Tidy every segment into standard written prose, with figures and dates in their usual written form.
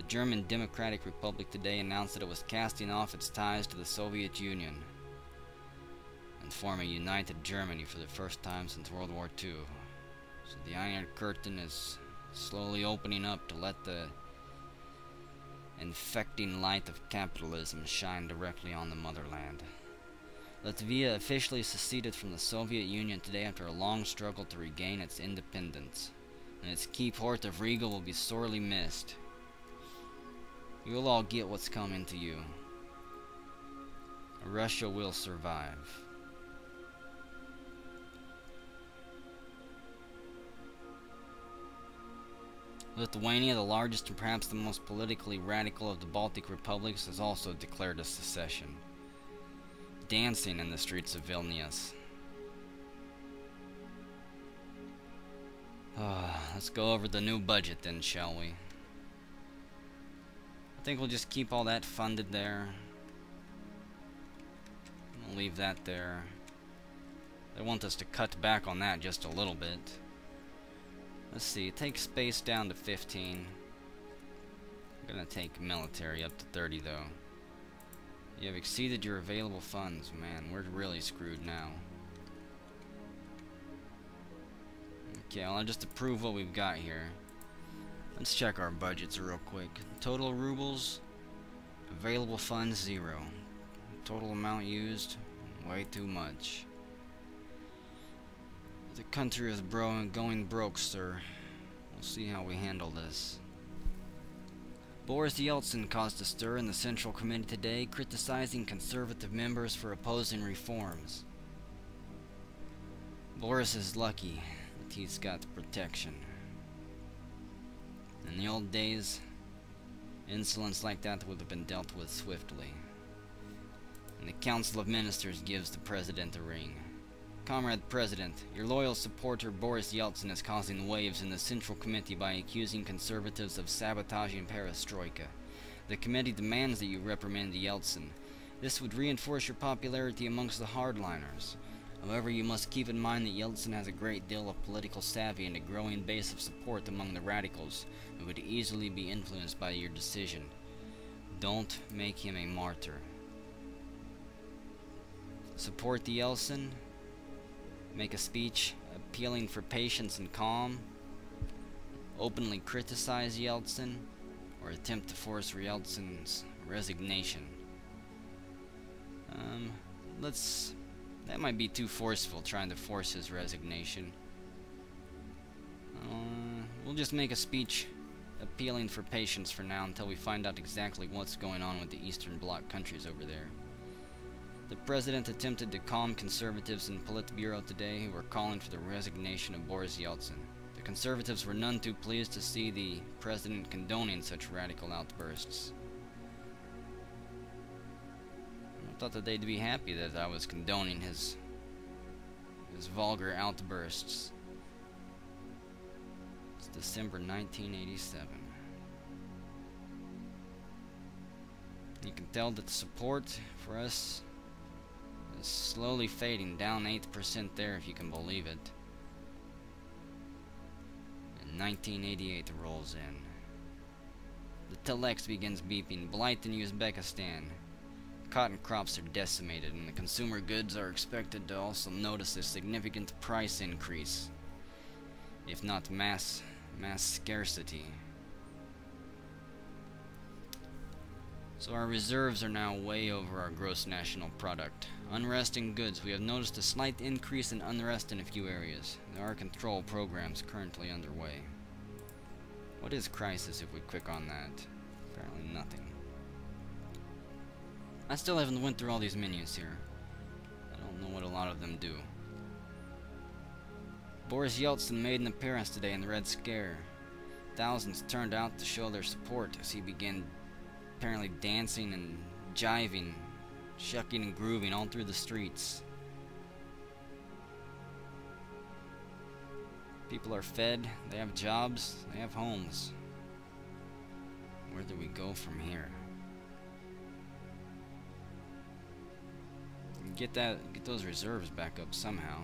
The German Democratic Republic today announced that it was casting off its ties to the Soviet Union and forming a united Germany for the first time since World War II. So the Iron Curtain is slowly opening up to let the infecting light of capitalism shine directly on the motherland. Latvia officially seceded from the Soviet Union today after a long struggle to regain its independence, and its key port of Riga will be sorely missed. You will all get what's coming to you. Russia will survive. Lithuania, the largest and perhaps the most politically radical of the Baltic republics, has also declared a secession, dancing in the streets of Vilnius. Let's go over the new budget then, shall we? I think we'll just keep all that funded there. We'll leave that there. They want us to cut back on that just a little bit. Let's see, take space down to 15. I'm gonna take military up to 30 though. You have exceeded your available funds, man. We're really screwed now. Okay, well, I'll just approve what we've got here. Let's check our budgets real quick. Total rubles, available funds 0. Total amount used, way too much. The country is going broke, sir. We'll see how we handle this. Boris Yeltsin caused a stir in the Central Committee today, criticizing conservative members for opposing reforms. Boris is lucky that he's got protection. In the old days, insolence like that would have been dealt with swiftly. And the Council of Ministers gives the President a ring. Comrade President, your loyal supporter Boris Yeltsin is causing waves in the Central Committee by accusing conservatives of sabotaging perestroika. The committee demands that you reprimand Yeltsin. This would reinforce your popularity amongst the hardliners. However, you must keep in mind that Yeltsin has a great deal of political savvy and a growing base of support among the radicals, who would easily be influenced by your decision. Don't make him a martyr. Support the Yeltsin? Make a speech appealing for patience and calm, openly criticize Yeltsin, or attempt to force Yeltsin's resignation. That might be too forceful, trying to force his resignation. We'll just make a speech appealing for patience for now until we find out exactly what's going on with the Eastern Bloc countries over there. The President attempted to calm conservatives in Politburo today who were calling for the resignation of Boris Yeltsin. The conservatives were none too pleased to see the President condoning such radical outbursts. I thought that they'd be happy that I was condoning his vulgar outbursts. It's December 1987. You can tell that the support for us is slowly fading, down 8% there if you can believe it. And 1988 rolls in. The telex begins beeping. Blight in Uzbekistan. Cotton crops are decimated, and the consumer goods are expected to also notice a significant price increase, if not mass scarcity. So our reserves are now way over our gross national product. Unrest in goods. We have noticed a slight increase in unrest in a few areas. There are control programs currently underway. What is crisis if we click on that? Apparently nothing. I still haven't went through all these menus here. I don't know what a lot of them do. Boris Yeltsin made an appearance today in the Red Scare. Thousands turned out to show their support as he began apparently dancing and jiving, shucking and grooving all through the streets. People are fed, they have jobs, they have homes. Where do we go from here? Get those reserves back up somehow.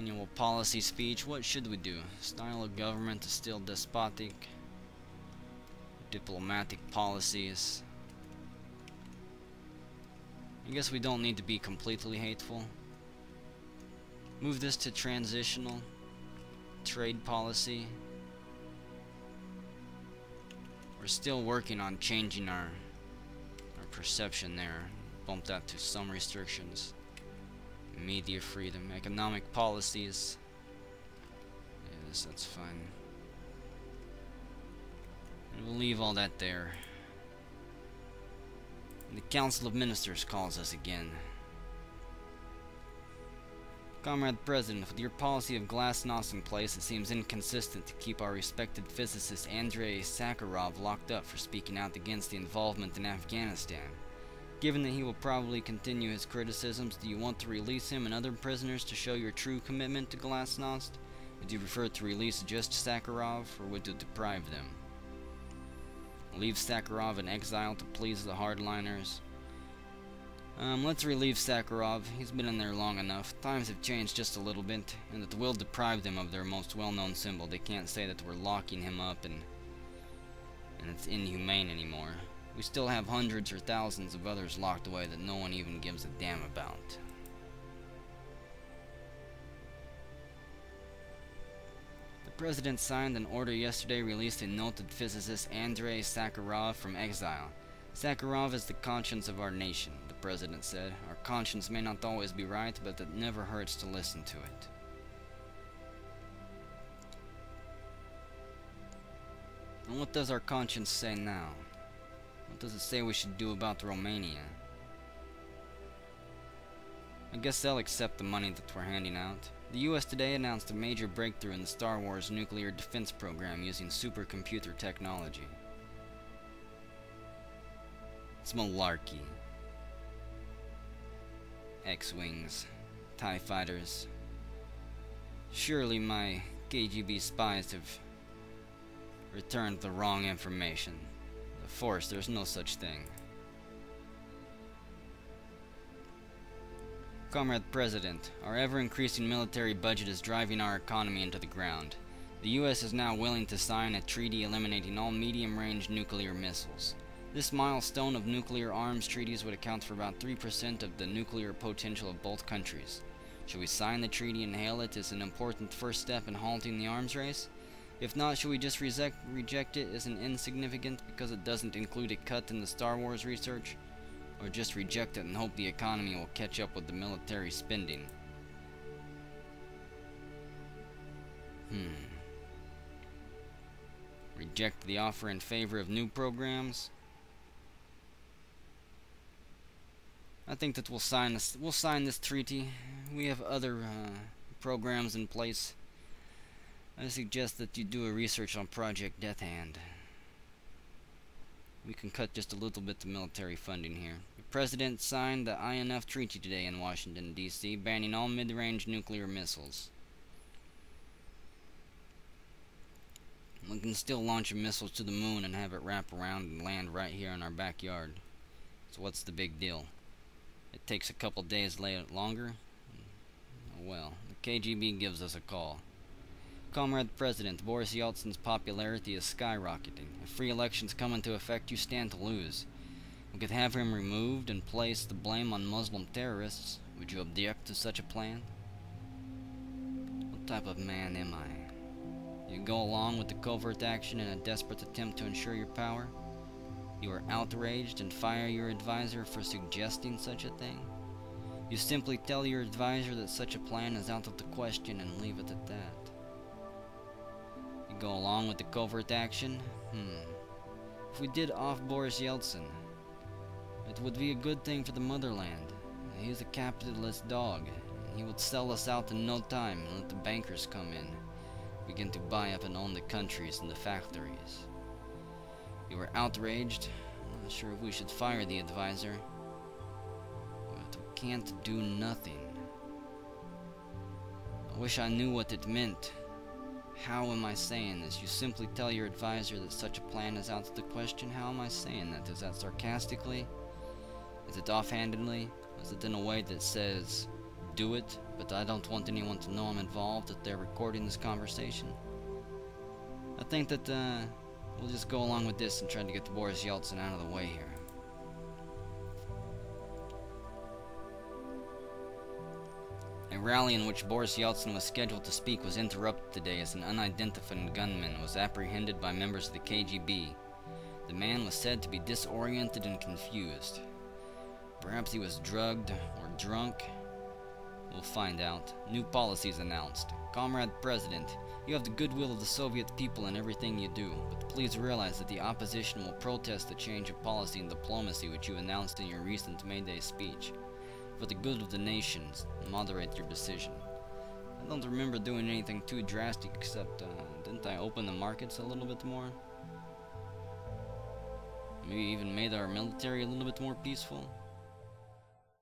Annual policy speech. What should we do? Style of government is still despotic. Diplomatic policies. I guess we don't need to be completely hateful. Move this to transitional. Trade policy. We're still working on changing our perception there. Bump that to some restrictions. Media freedom, economic policies. Yes, that's fine. And we'll leave all that there. The Council of Ministers calls us again. Comrade President, with your policy of glasnost in place, it seems inconsistent to keep our respected physicist Andrei Sakharov locked up for speaking out against the involvement in Afghanistan. Given that he will probably continue his criticisms, do you want to release him and other prisoners to show your true commitment to glasnost? Would you prefer to release just Sakharov, or would you deprive them? Leave Sakharov in exile to please the hardliners. Let's relieve Sakharov. He's been in there long enough. Times have changed just a little bit, and that we'll deprive them of their most well-known symbol. They can't say that we're locking him up and it's inhumane anymore. We still have hundreds or thousands of others locked away that no one even gives a damn about. The President signed an order yesterday releasing noted physicist Andrei Sakharov from exile. Sakharov is the conscience of our nation, the President said. Our conscience may not always be right, but it never hurts to listen to it. And what does our conscience say now? What does it say we should do about Romania? I guess they'll accept the money that we're handing out. The US today announced a major breakthrough in the Star Wars nuclear defense program using supercomputer technology. It's malarkey. X-Wings, TIE fighters. Surely my KGB spies have returned the wrong information. The Force, there's no such thing. Comrade President, our ever-increasing military budget is driving our economy into the ground. The US is now willing to sign a treaty eliminating all medium-range nuclear missiles. This milestone of nuclear arms treaties would account for about 3% of the nuclear potential of both countries. Should we sign the treaty and hail it as an important first step in halting the arms race? If not, should we just reject it as an insignificant because it doesn't include a cut in the Star Wars research? Or just reject it and hope the economy will catch up with the military spending? Reject the offer in favor of new programs? I think that we'll sign this treaty. We have other programs in place. I suggest that you do a research on Project Death Hand. We can cut just a little bit of military funding here. The President signed the INF treaty today in Washington, D.C., banning all mid-range nuclear missiles. We can still launch a missile to the moon and have it wrap around and land right here in our backyard. So what's the big deal? It takes a couple days longer? Oh well, the KGB gives us a call. Comrade President, Boris Yeltsin's popularity is skyrocketing. If free elections come into effect, you stand to lose. We could have him removed and place the blame on Muslim terrorists. Would you object to such a plan? What type of man am I? You go along with the covert action in a desperate attempt to ensure your power? You are outraged and fire your advisor for suggesting such a thing? You simply tell your advisor that such a plan is out of the question and leave it at that. You go along with the covert action? If we did off Boris Yeltsin, it would be a good thing for the motherland. He is a capitalist dog. He would sell us out in no time and let the bankers come in, begin to buy up and own the countries and the factories. You were outraged. I'm not sure if we should fire the advisor. But we can't do nothing. I wish I knew what it meant. How am I saying this? You simply tell your advisor that such a plan is out of the question? How am I saying that? Is that sarcastically? Is it offhandedly? Is it in a way that says, do it, but I don't want anyone to know I'm involved, that they're recording this conversation. I think that we'll just go along with this and try to get Boris Yeltsin out of the way here. A rally in which Boris Yeltsin was scheduled to speak was interrupted today as an unidentified gunman was apprehended by members of the KGB. The man was said to be disoriented and confused. Perhaps he was drugged or drunk. We'll find out. New policies announced. Comrade President, you have the goodwill of the Soviet people in everything you do, but please realize that the opposition will protest the change of policy and diplomacy which you announced in your recent May Day speech. For the good of the nations, moderate your decision. I don't remember doing anything too drastic except, didn't I open the markets a little bit more? Maybe even made our military a little bit more peaceful?